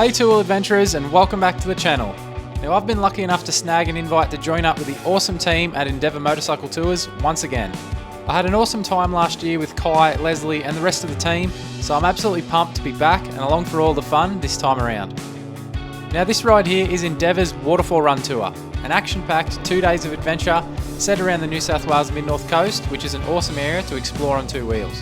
G'day to all adventurers and welcome back to the channel. Now I've been lucky enough to snag an invite to join up with the awesome team at Endeavour Motorcycle Tours once again. I had an awesome time last year with Kai, Leslie and the rest of the team, so I'm absolutely pumped to be back and along for all the fun this time around. Now this ride here is Endeavour's Waterfall Run Tour, an action-packed 2 days of adventure set around the New South Wales Mid-North Coast, which is an awesome area to explore on two wheels.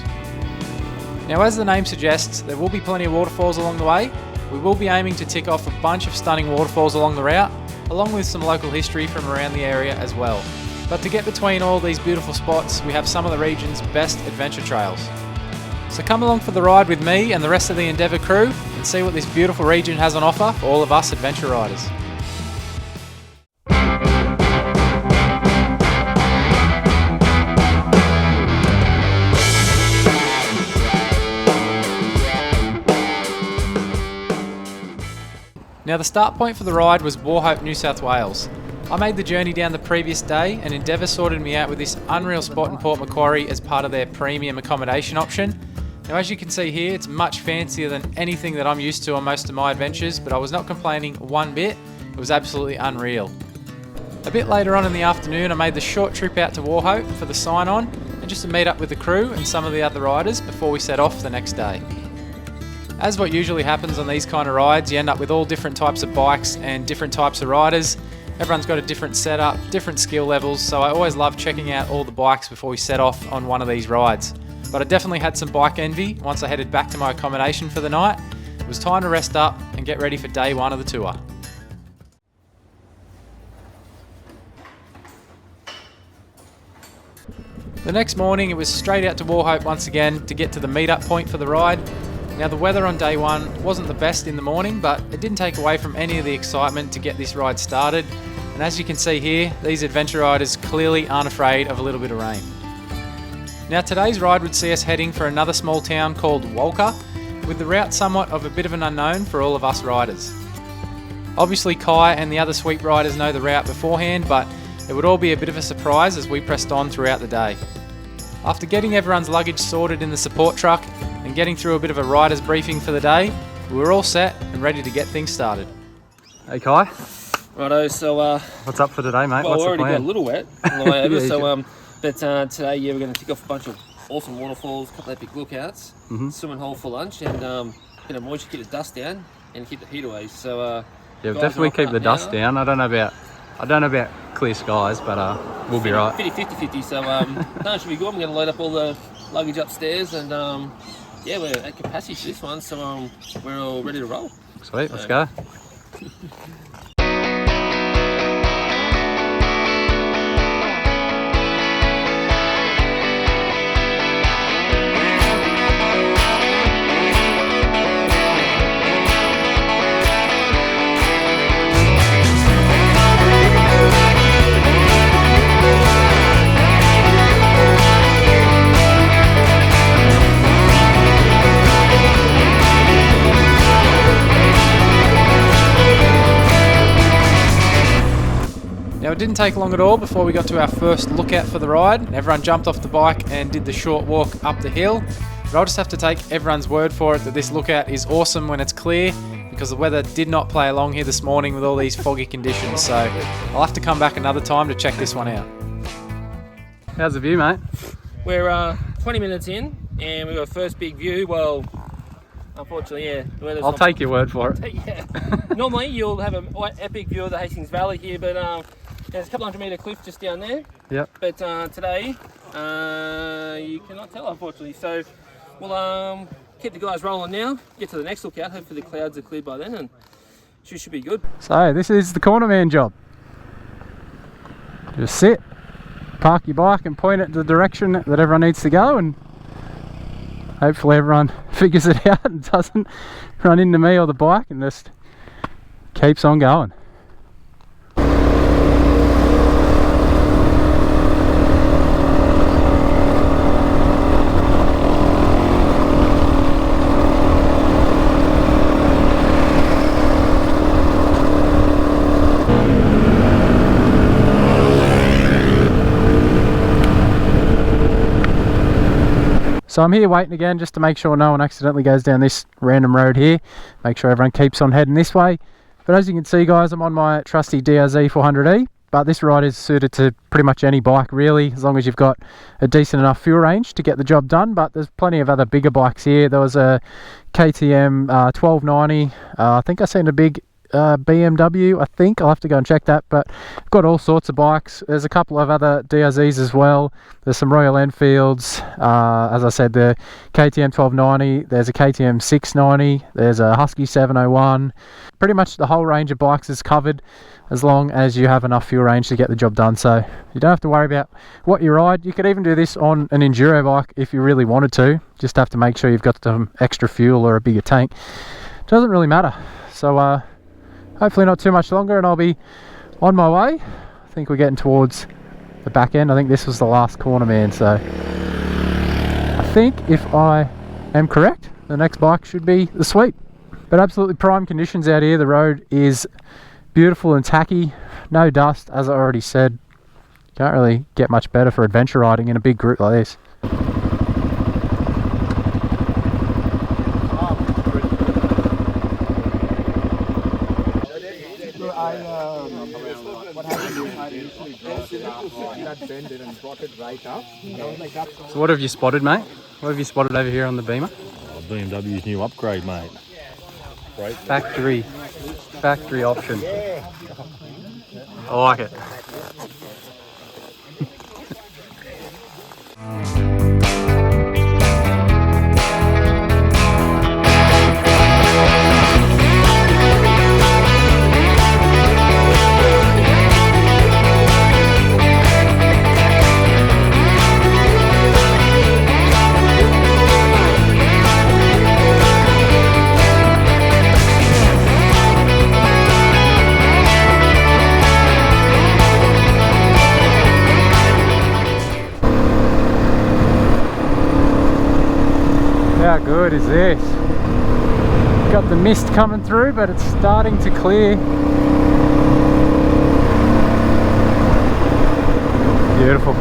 Now as the name suggests, there will be plenty of waterfalls along the way. We will be aiming to tick off a bunch of stunning waterfalls along the route, along with some local history from around the area as well. But to get between all these beautiful spots, we have some of the region's best adventure trails. So come along for the ride with me and the rest of the Endeavour crew and see what this beautiful region has on offer for all of us adventure riders. Now the start point for the ride was Wauchope, New South Wales. I made the journey down the previous day and Endeavour sorted me out with this unreal spot in Port Macquarie as part of their premium accommodation option. Now as you can see here, it's much fancier than anything that I'm used to on most of my adventures, but I was not complaining one bit. It was absolutely unreal. A bit later on in the afternoon, I made the short trip out to Wauchope for the sign-on and just to meet up with the crew and some of the other riders before we set off the next day. As what usually happens on these kind of rides, you end up with all different types of bikes and different types of riders. Everyone's got a different setup, different skill levels, so I always love checking out all the bikes before we set off on one of these rides. But I definitely had some bike envy once I headed back to my accommodation for the night. It was time to rest up and get ready for day one of the tour. The next morning it was straight out to Wauchope once again to get to the meet-up point for the ride. Now the weather on day one wasn't the best in the morning, but it didn't take away from any of the excitement to get this ride started. And as you can see here, these adventure riders clearly aren't afraid of a little bit of rain. Now today's ride would see us heading for another small town called Walker, with the route somewhat of a bit of an unknown for all of us riders. Obviously Kai and the other sweep riders know the route beforehand, but it would all be a bit of a surprise as we pressed on throughout the day. After getting everyone's luggage sorted in the support truck and getting through a bit of a rider's briefing for the day, we were all set and ready to get things started. Hey Kai. Righto, so what's up for today, mate? Well, what's we already the plan? got a little wet on the way over, Yeah, but today, we're going to tick off a bunch of awesome waterfalls, a couple of epic lookouts, swimming hole for lunch, and moisture, keep the dust down and keep the heat away. So yeah, we'll definitely keep the dust down. I don't know about clear skies, but we'll be right. 50-50, so no, it should be good. I'm going to load up all the luggage upstairs, and yeah, we're at capacity for this one, so we're all ready to roll. Sweet, let's go. Now it didn't take long at all before we got to our first lookout for the ride. Everyone jumped off the bike and did the short walk up the hill. But I'll just have to take everyone's word for it that this lookout is awesome when it's clear, because the weather did not play along here this morning with all these foggy conditions, so I'll have to come back another time to check this one out. How's the view, mate? We're 20 minutes in and we've got first big view. Well, unfortunately, yeah, the weather's I'll take your word for it. Yeah. Normally you'll have an epic view of the Hastings Valley here, but there's a couple 100-metre cliff just down there. Yep. But today, you cannot tell, unfortunately. So we'll keep the guys rolling now, get to the next lookout. Hopefully the clouds are cleared by then and should be good. So this is the corner man job. Just sit, park your bike and point it the direction that everyone needs to go, and hopefully everyone figures it out and doesn't run into me or the bike and just keeps on going. So I'm here waiting again just to make sure no one accidentally goes down this random road here. Make sure everyone keeps on heading this way. But as you can see, guys, I'm on my trusty DRZ 400E. But this ride is suited to pretty much any bike, really, as long as you've got a decent enough fuel range to get the job done. But there's plenty of other bigger bikes here. There was a KTM 1290. I think I seen a big BMW, I think. I'll have to go and check that, but I've got all sorts of bikes. There's a couple of other DRZs as well. There's some Royal Enfields, as I said, the KTM 1290, there's a KTM 690, there's a Husky 701. Pretty much the whole range of bikes is covered as long as you have enough fuel range to get the job done. So you don't have to worry about what you ride. You could even do this on an enduro bike if you really wanted to. Just have to make sure you've got some extra fuel or a bigger tank. Doesn't really matter. So hopefully not too much longer and I'll be on my way. I think we're getting towards the back end. I think this was the last corner, man. So I think if I am correct, the next bike should be the Sweep. But absolutely prime conditions out here. The road is beautiful and tacky. No dust, as I already said. Can't really get much better for adventure riding in a big group like this. So what have you spotted, mate? What have you spotted over here on the Beamer? BMW's new upgrade, mate. Great. Factory option. I like it. How good is this? Got the mist coming through, but it's starting to clear. Beautiful.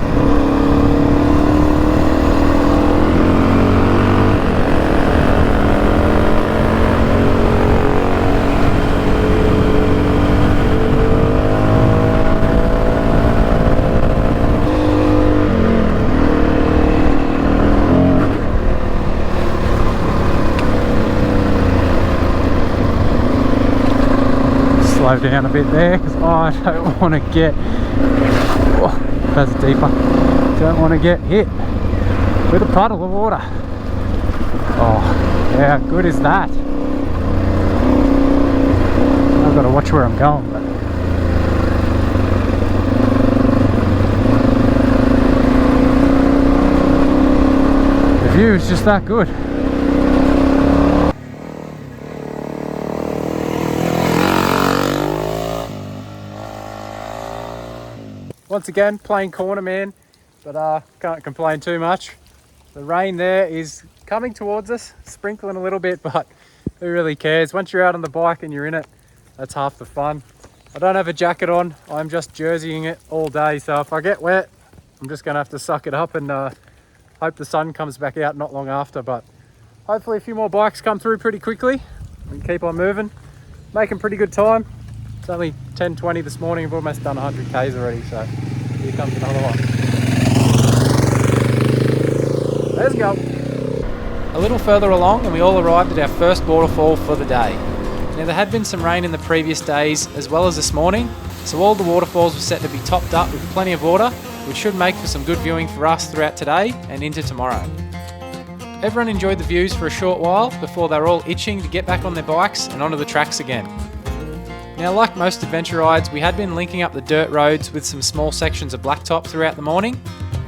Slow down a bit there because I don't want to get, that's deeper, don't want to get hit with a puddle of water. Oh, how good is that? I've got to watch where I'm going, but the view is just that good. Once again, playing corner, man, but can't complain too much. The rain there is coming towards us, sprinkling a little bit, but who really cares? Once you're out on the bike and you're in it, that's half the fun. I don't have a jacket on, I'm just jerseying it all day, so if I get wet, I'm just gonna have to suck it up and hope the sun comes back out not long after. But hopefully a few more bikes come through pretty quickly. We can keep on moving, making pretty good time. It's only 10:20 this morning. I've almost done 100 Ks already, so here comes another one. Let's go. A little further along and we all arrived at our first waterfall for the day. Now there had been some rain in the previous days as well as this morning, so all the waterfalls were set to be topped up with plenty of water, which should make for some good viewing for us throughout today and into tomorrow. Everyone enjoyed the views for a short while before they were all itching to get back on their bikes and onto the tracks again. Now, like most adventure rides, we had been linking up the dirt roads with some small sections of blacktop throughout the morning,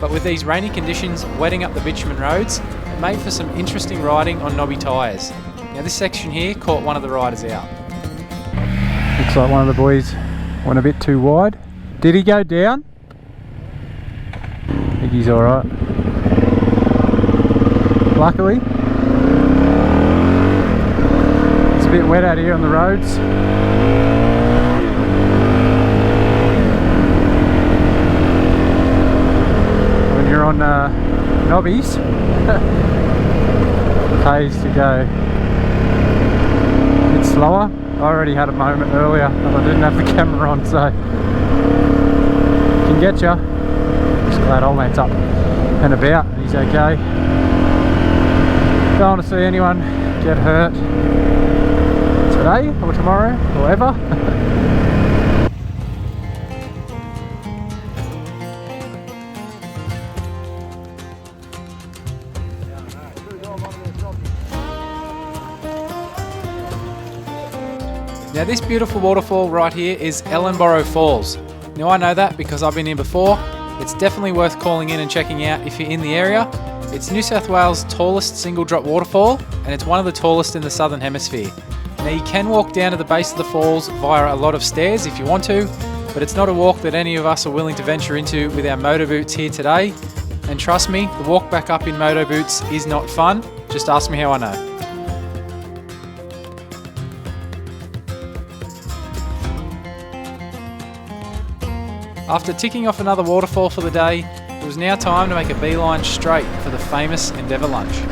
but with these rainy conditions wetting up the bitumen roads, it made for some interesting riding on knobby tyres. Now this section here caught one of the riders out. Looks like one of the boys went a bit too wide. Did he go down? I think he's alright. Luckily, it's a bit wet out here on the roads. When you're on knobbies. Pays to go a bit slower. I already had a moment earlier and I didn't have the camera on, so can get ya. Just glad Oldman's up and about and he's okay. Don't want to see anyone get hurt today or tomorrow or ever. Now this beautiful waterfall right here is Ellenborough Falls. Now I know that because I've been here before. It's definitely worth calling in and checking out if you're in the area. It's New South Wales' tallest single drop waterfall and it's one of the tallest in the Southern Hemisphere. Now you can walk down to the base of the falls via a lot of stairs if you want to, but it's not a walk that any of us are willing to venture into with our motor boots here today. And trust me, the walk back up in moto boots is not fun. Just ask me how I know. After ticking off another waterfall for the day, it was now time to make a beeline straight for the famous Endeavour lunch.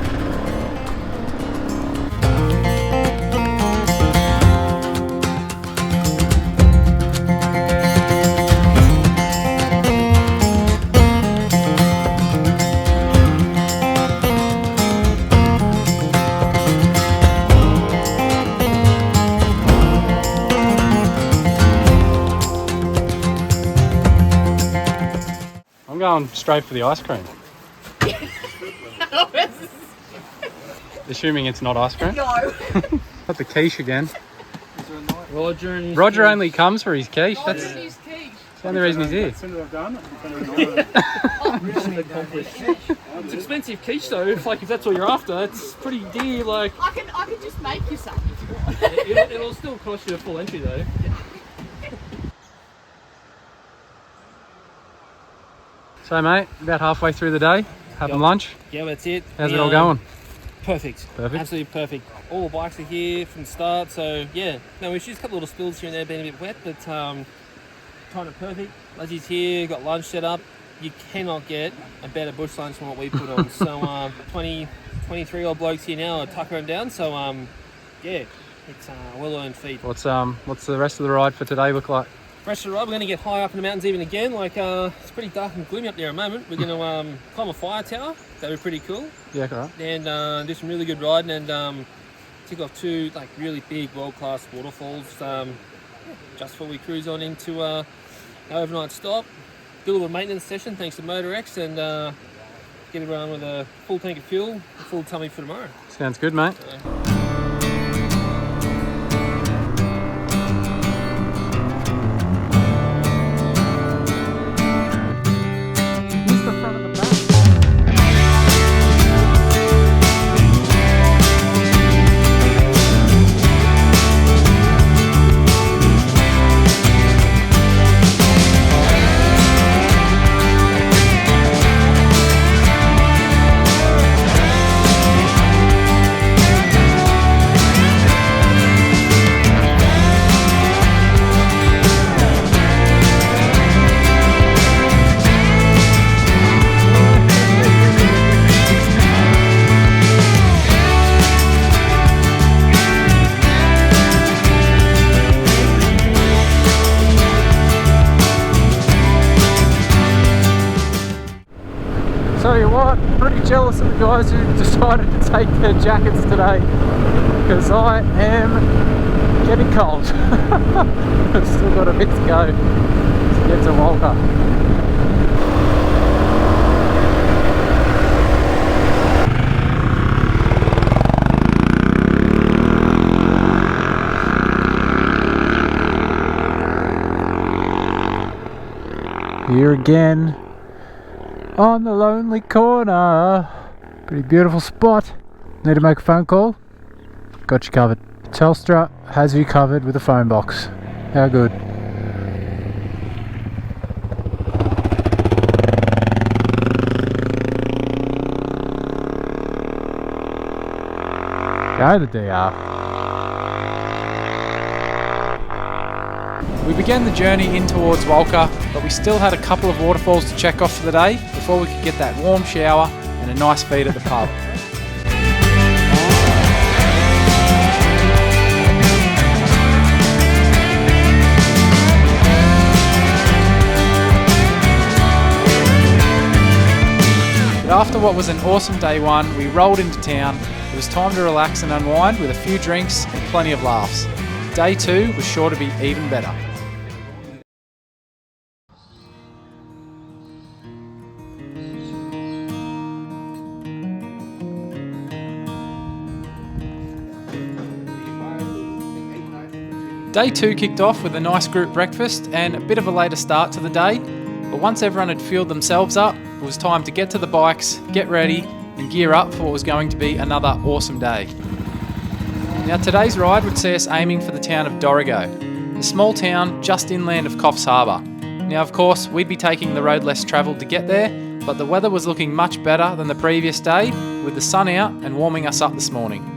I'm going straight for the ice cream. Assuming it's not ice cream. No. Got the quiche again. Roger only comes for his quiche. That's His quiche. the only reason he's here. It's expensive quiche though. If that's all you're after, it's pretty dear. Like I can just make you some if you want. it'll still cost you a full entry though. So mate, about halfway through the day, having lunch. Yeah, that's it. How's it all going? Perfect. Perfect? Absolutely perfect. All the bikes are here from the start, so yeah, no issues. A couple little spills here and there being a bit wet, but kind of perfect. Leslie's here, got lunch set up. You cannot get a better bush lunch than what we put on. So 23 odd blokes here now are tuckering down, so yeah, it's a well-earned feat. What's the rest of the ride for today look like? Rest of the ride, we're going to get high up in the mountains even again. It's pretty dark and gloomy up there at the moment. We're going to climb a fire tower. That'd be pretty cool. Yeah, all right. And do some really good riding and tick off two really big world-class waterfalls just before we cruise on into our overnight stop. Do a little maintenance session thanks to MotorX and get everyone with a full tank of fuel, a full tummy for tomorrow. Sounds good, mate. Tell you what, pretty jealous of the guys who decided to take their jackets today because I am getting cold. I've still got a bit to go to get to Walker. Here again on the lonely corner. Pretty beautiful spot. Need to make a phone call? Got you covered. Telstra has you covered with a phone box. How good. Go the DR. We began the journey in towards Walker, but we still had a couple of waterfalls to check off for the day before we could get that warm shower and a nice feed at the pub. But after what was an awesome day one, we rolled into town. It was time to relax and unwind with a few drinks and plenty of laughs. Day two was sure to be even better. Day two kicked off with a nice group breakfast and a bit of a later start to the day, but once everyone had fueled themselves up, it was time to get to the bikes, get ready and gear up for what was going to be another awesome day. Now today's ride would see us aiming for the town of Dorrigo, a small town just inland of Coffs Harbour. Now of course we'd be taking the road less travelled to get there, but the weather was looking much better than the previous day with the sun out and warming us up this morning.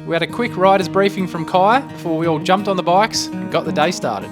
We had a quick rider's briefing from Kai before we all jumped on the bikes and got the day started.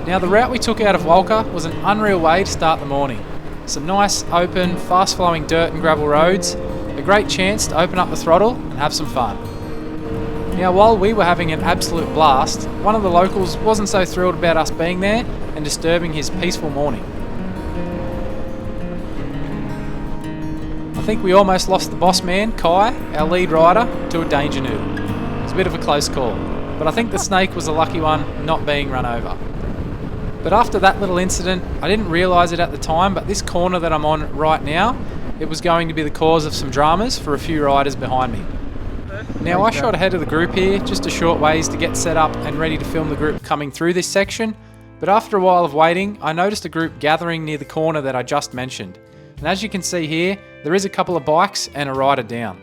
Now the route we took out of Walker was an unreal way to start the morning. Some nice, open, fast-flowing dirt and gravel roads, a great chance to open up the throttle and have some fun. Now while we were having an absolute blast, one of the locals wasn't so thrilled about us being there and disturbing his peaceful morning. I think we almost lost the boss man, Kai, our lead rider, to a danger noodle. It was a bit of a close call, but I think the snake was a lucky one not being run over. But after that little incident, I didn't realise it at the time, but this corner that I'm on right now, it was going to be the cause of some dramas for a few riders behind me. Now I shot ahead of the group here, just a short ways to get set up and ready to film the group coming through this section, but after a while of waiting, I noticed a group gathering near the corner that I just mentioned. And as you can see here, there is a couple of bikes and a rider down.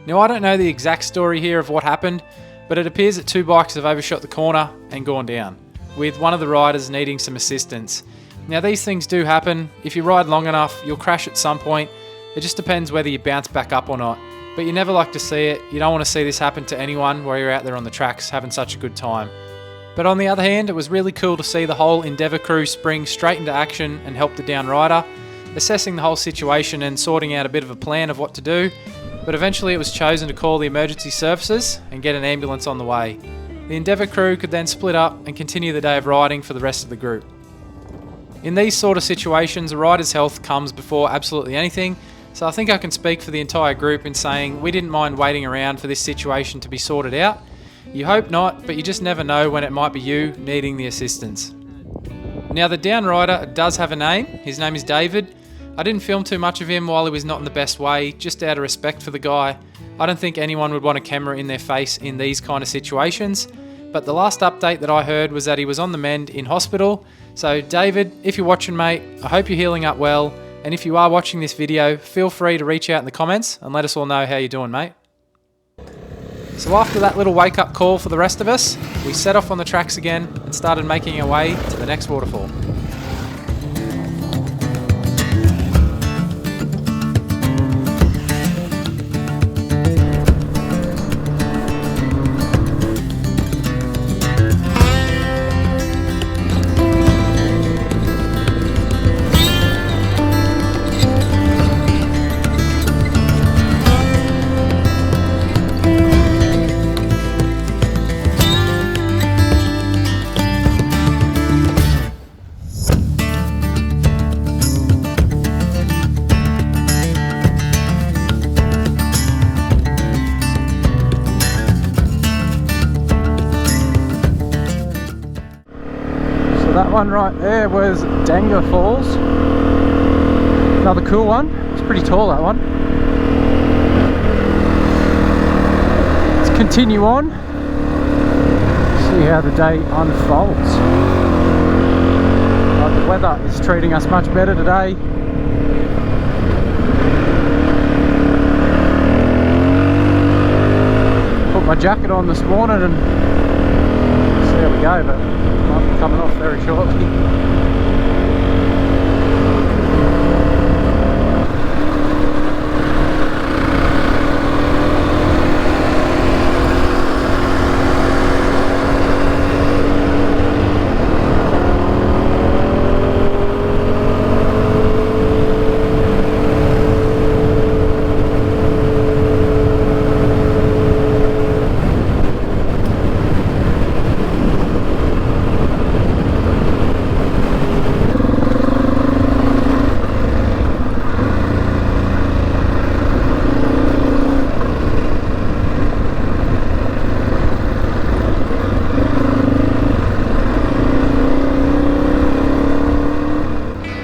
Now I don't know the exact story here of what happened, but it appears that two bikes have overshot the corner and gone down, with one of the riders needing some assistance. Now these things do happen. If you ride long enough, you'll crash at some point. It just depends whether you bounce back up or not. But you never like to see it. You don't want to see this happen to anyone while you're out there on the tracks having such a good time. But on the other hand, it was really cool to see the whole Endeavour crew spring straight into action and help the down rider, assessing the whole situation and sorting out a bit of a plan of what to do. But eventually it was chosen to call the emergency services and get an ambulance on the way. The Endeavour crew could then split up and continue the day of riding for the rest of the group. In these sort of situations, a rider's health comes before absolutely anything, so I think I can speak for the entire group in saying we didn't mind waiting around for this situation to be sorted out. You hope not, but you just never know when it might be you needing the assistance. Now the down rider does have a name. His name is David. I didn't film too much of him while he was not in the best way, just out of respect for the guy. I don't think anyone would want a camera in their face in these kind of situations, but the last update that I heard was that he was on the mend in hospital. So David, if you're watching mate, I hope you're healing up well, and if you are watching this video, feel free to reach out in the comments and let us all know how you're doing mate. So after that little wake up call for the rest of us, we set off on the tracks again and started making our way to the next waterfall. one right there was Dangar Falls. Another cool one. It's pretty tall, that one. Let's continue on. See how the day unfolds. The weather is treating us much better today. Put my jacket on this morning and see how we go, but might be coming off very shortly.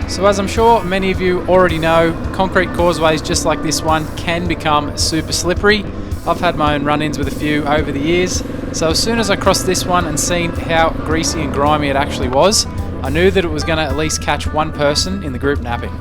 So as I'm sure many of you already know, concrete causeways just like this one can become super slippery. I've had my own run-ins with a few over the years, so as soon as I crossed this one and seen how greasy and grimy it actually was, I knew that it was going to at least catch one person in the group napping.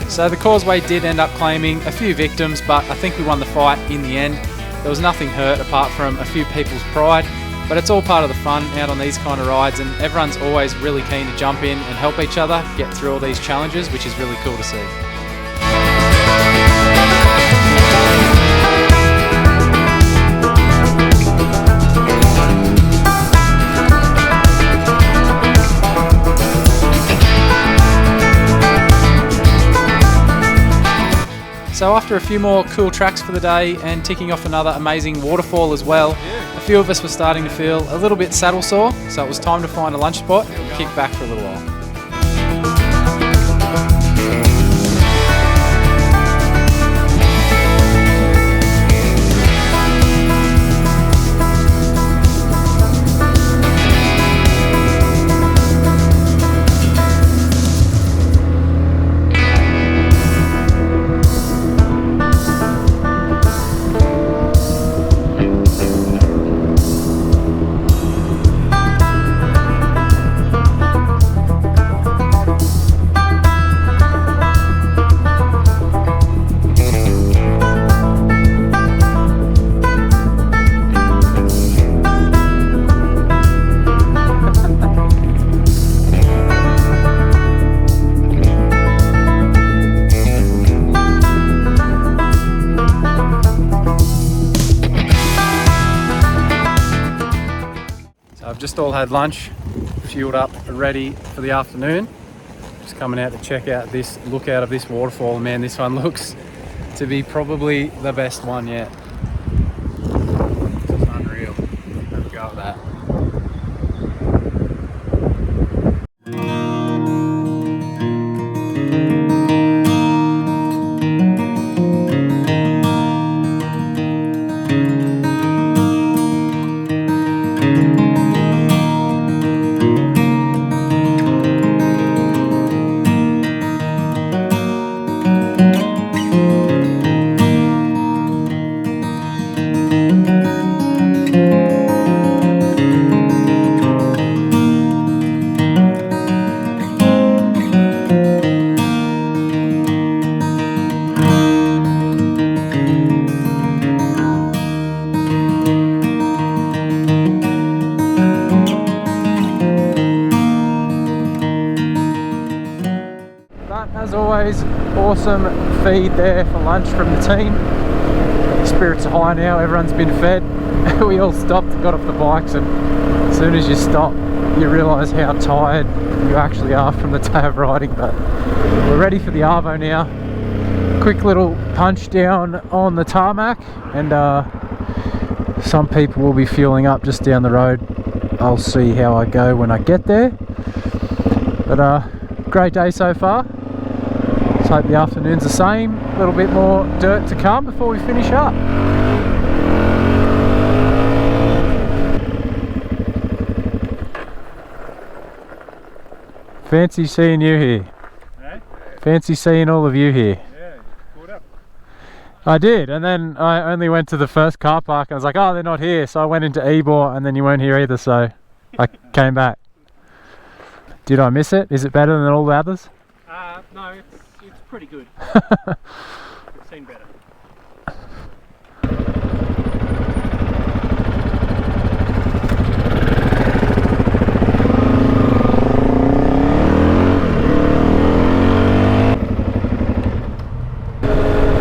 So the causeway did end up claiming a few victims, but I think we won the fight in the end. There was nothing hurt apart from a few people's pride, but it's all part of the fun out on these kind of rides, and everyone's always really keen to jump in and help each other get through all these challenges, which is really cool to see. So after a few more cool tracks for the day and ticking off another amazing waterfall as well, a few of us were starting to feel a little bit saddle sore, so it was time to find a lunch spot and kick back for a little while. just all had lunch, fueled up, ready for the afternoon. Just coming out to check out this lookout of this waterfall. Man, this one looks to be probably the best one yet. It's unreal. Have a go at that. As always, awesome feed there for lunch from the team. Spirits are high now, everyone's been fed. We all stopped, got off the bikes, and as soon as you stop, you realise how tired you actually are from the day of riding. But we're ready for the Arvo now. Quick little punch down on the tarmac, and some people will be fueling up just down the road. I'll see how I go when I get there. But great day so far. Let's hope the afternoon's the same. A little bit more dirt to come before we finish up. Fancy seeing you here. Eh? Fancy seeing all of you here. Yeah, caught up. I did, and then I only went to the first car park and I was like, oh, they're not here. So I went into Ebor and then you weren't here either, so I came back. Did I miss it? Is it better than all the others? No, it's pretty good. I've seen better.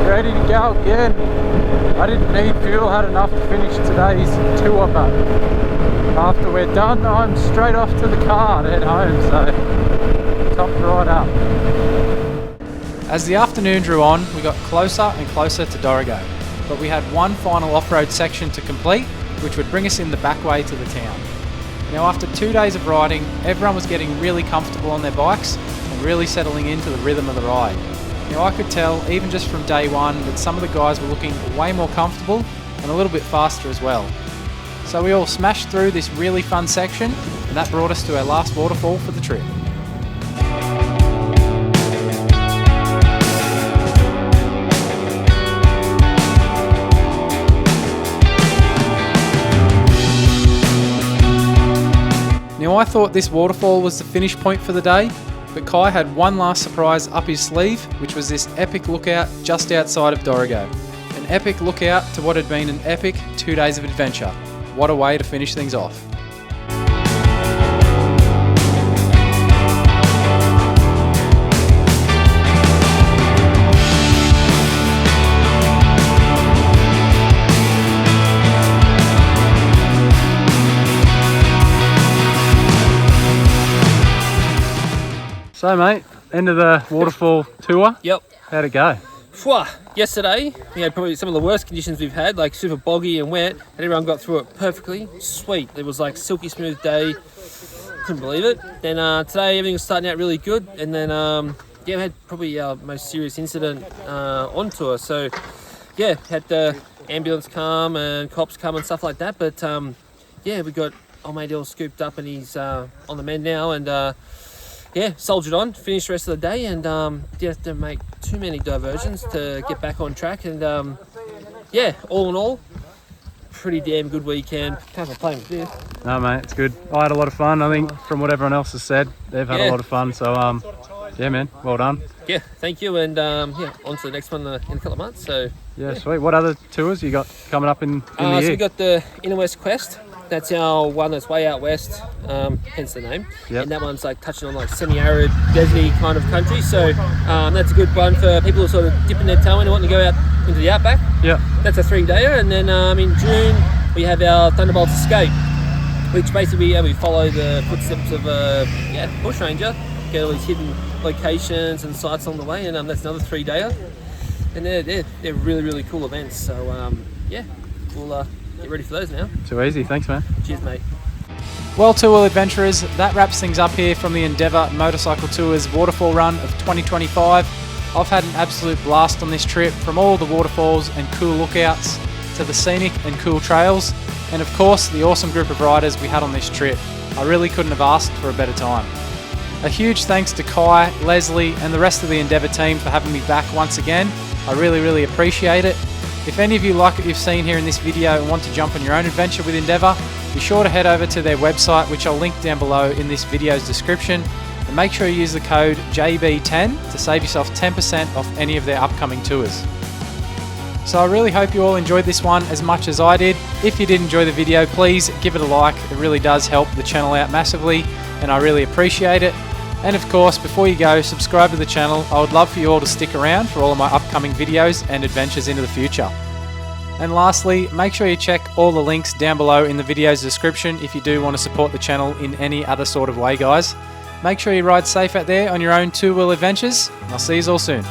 Ready to go again. I didn't need fuel, had enough to finish today's tour, but after we're done, I'm straight off to the car to head home, so top right up. As the afternoon drew on, we got closer and closer to Dorrigo, but we had one final off-road section to complete, which would bring us in the back way to the town. Now, after 2 days of riding, everyone was getting really comfortable on their bikes and really settling into the rhythm of the ride. Now, I could tell, even just from day one, that some of the guys were looking way more comfortable and a little bit faster as well. So we all smashed through this really fun section, and that brought us to our last waterfall for the trip. Now, I thought this waterfall was the finish point for the day, but Kai had one last surprise up his sleeve, which was this epic lookout just outside of Dorrigo. An epic lookout to what had been an epic 2 days of adventure. What a way to finish things off. So mate, end of the waterfall tour. Yep. How'd it go? Phew, yesterday, we had probably some of the worst conditions we've had, like super boggy and wet, and everyone got through it perfectly. Sweet. It was like silky smooth day. Couldn't believe it. Then today, everything was starting out really good, and then yeah, we had probably our most serious incident on tour. So yeah, had the ambulance come and cops come and stuff like that. But yeah, we got old mate all scooped up and he's on the mend now, and yeah, soldiered on, finished the rest of the day, and didn't have to make too many diversions to get back on track. And yeah, all in all, pretty damn good weekend. Can't complain with this. No mate, it's good. I had a lot of fun. I think from what everyone else has said, they've had a lot of fun. So yeah man, well done. Yeah, thank you, and yeah, on to the next one in a couple of months. So yeah, sweet. What other tours you got coming up in the year? So we got the Inner West Quest. That's our one that's way out west, hence the name. Yep. And that one's like touching on like semi-arid, deserty kind of country. So that's a good one for people who sort of dipping their toe in and wanting to go out into the outback. Yeah. That's a 3-dayer. And then in June we have our Thunderbolts Escape. which basically we follow the footsteps of a bushranger, get all these hidden locations and sites along the way, and that's another 3-dayer, and they're really, really cool events. So yeah, we'll get ready for those now. Too easy, thanks man. Cheers, mate. Well, two-wheel adventurers, that wraps things up here from the Endeavour Motorcycle Tours Waterfall run of 2025. I've had an absolute blast on this trip, from all the waterfalls and cool lookouts to the scenic and cool trails, and of course the awesome group of riders we had on this trip. I really couldn't have asked for a better time. A huge thanks to Kai, Leslie and the rest of the Endeavour team for having me back once again. I really, really appreciate it. If any of you like what you've seen here in this video and want to jump on your own adventure with Endeavour, be sure to head over to their website, which I'll link down below in this video's description, and make sure you use the code JB10 to save yourself 10% off any of their upcoming tours. So I really hope you all enjoyed this one as much as I did. If you did enjoy the video, please give it a like. It really does help the channel out massively, and I really appreciate it. And of course, before you go, subscribe to the channel. I would love for you all to stick around for all of my upcoming videos and adventures into the future. And lastly, make sure you check all the links down below in the video's description if you do want to support the channel in any other sort of way, guys. Make sure you ride safe out there on your own two-wheel adventures. I'll see you all soon.